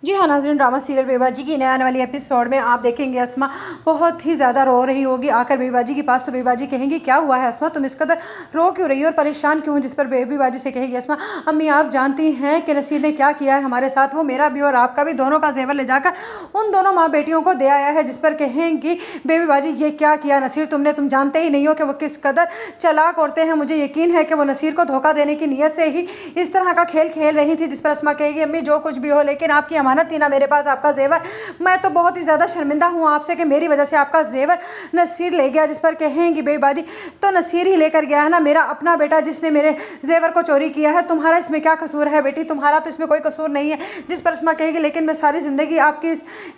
जी हाँ नाज़रीन, drama serial बेबाजी की नए आने वाली एपिसोड में आप देखेंगे अस्मा बहुत ही ज़्यादा रो रही होगी आकर बेबाजी के पास। तो बेबाजी कहेंगी क्या हुआ है अस्मा, तुम इस कदर रो क्यों रही हो और परेशान क्यों हो। जिस पर बेबाजी से कहेगी अस्मा, अम्मी आप जानती हैं कि नसीर ने क्या किया है हमारे साथ, वो मेरा भी और आपका भी दोनों का जेवर ले जाकर उन दोनों माँ बेटियों को दे आया है। जिस पर कहेंगी बेबीबाजी ये क्या किया नसीर तुमने, तुम जानते ही नहीं हो कि वो किस कदर चालाक औरतें हैं। मुझे यकीन है कि वो नसीर को धोखा देने की नीयत से ही इस तरह का खेल खेल रही थी। जिस पर अस्मा कहेगी अम्मी जो कुछ भी हो, लेकिन आपकी अमानत थी ना मेरे पास, आपका जेवर। मैं तो बहुत ही ज़्यादा शर्मिंदा हूँ आपसे कि मेरी वजह से आपका जेवर नसीर ले गया। जिस पर कहेंगी बेबाजी तो नसीर ही लेकर गया है ना, मेरा अपना बेटा जिसने मेरे जेवर को चोरी किया है। तुम्हारा इसमें क्या कसूर है बेटी, तुम्हारा तो इसमें कोई कसूर नहीं है। जिस पर अस्मा कहेगी लेकिन मैं सारी ज़िंदगी आपकी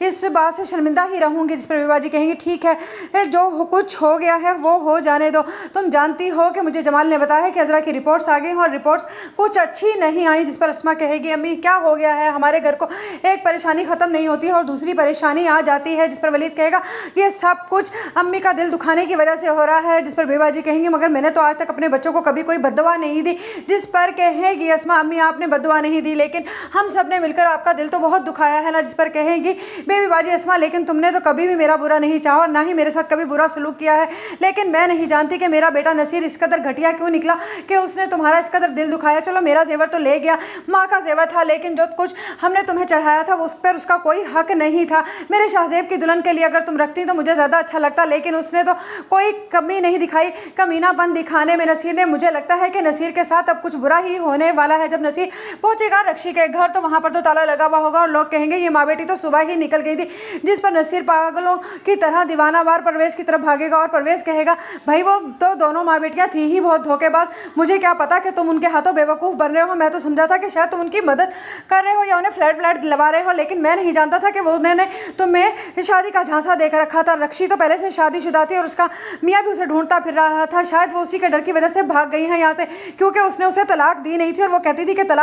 इस बात से शर्मिंदा ही रहूँगी। जिस पर बेबाजी कहेंगी ठीक है, जो कुछ हो गया है वो हो जाने दो। तुम जानती हो कि मुझे जमाल ने बताया कि अजरा की रिपोर्ट्स आ गई और रिपोर्ट्स कुछ अच्छी नहीं आई। जिस पर अस्मा कहेगी अम्मी क्या हो गया है, हमारे घर को एक परेशानी ख़त्म नहीं होती है और दूसरी परेशानी आ जाती है। जिस पर वलीद कहेगा ये सब कुछ अम्मी का दिल दुखाने की वजह से हो रहा है। जिस पर बेबाजी कहेंगी मगर मैंने तो आज तक अपने बच्चों को कभी कोई बद्दुआ नहीं दी। जिस पर कहेगी अस्मा अम्मी आपने बद्दुआ नहीं दी, लेकिन हम सब ने मिलकर आपका दिल तो बहुत दुखाया है ना। जिस पर कहेगी बेबीबाजी अस्मा लेकिन तुमने तो कभी भी मेरा बुरा नहीं चाहा और ना ही मेरे साथ कभी बुरा सलूक किया है, लेकिन मैं नहीं जानती कि मेरा बेटा नसीर इस कदर घटिया क्यों निकला कि उसने तुम्हारा इस कदर दिल दुखाया। चलो मेरा जेवर तो ले गया, माँ का जेवर था, लेकिन जो कुछ हमने तुम्हें चढ़ाया था उस पर उसका कोई हक नहीं था। मेरे शाहजेब की दुल्हन के लिए अगर तुम रखती तो मुझे ज़्यादा अच्छा लगता, लेकिन उसने तो कोई कमी नहीं दिखाई। कमीनापन दिखाने में नसीर ने, मुझे लगता है कि नसीर के साथ अब कुछ बुरा ही होने वाला है। जब नसीर पहुंचेगा रक्षी के घर तो वहां पर तो ताला लगा हुआ होगा और लोग कहेंगे ये माँ बेटी तो सुबह ही निकल गई थी। जिस पर नसीर पागलों की तरह दीवानावार परवेज की तरफ भागेगा और परवेज कहेगा भाई वो तो दोनों माँ बेटियां थी ही बहुत धोखेबाज, मुझे क्या पता कि तुम उनके हाथों बेवकूफ़ बन रहे हो। मैं तो समझा था कि शायद तुम उनकी मदद कर रहे हो या उन्हें फ्लैट व्लैट दिलवा रहे हो, लेकिन मैं नहीं जानता था कि वो उन्होंने तुम्हें शादी का झांसा देकर रखा था। रक्षी तो पहले से शादीशुदा थी और उसका मियाँ भी उसे ढूंढता फिर रहा था। शायद वो उसी के डर की वजह से भाग गई है यहाँ से, क्योंकि उसने उसे तलाक दी नहीं थी और वो कहती थी कि तलाक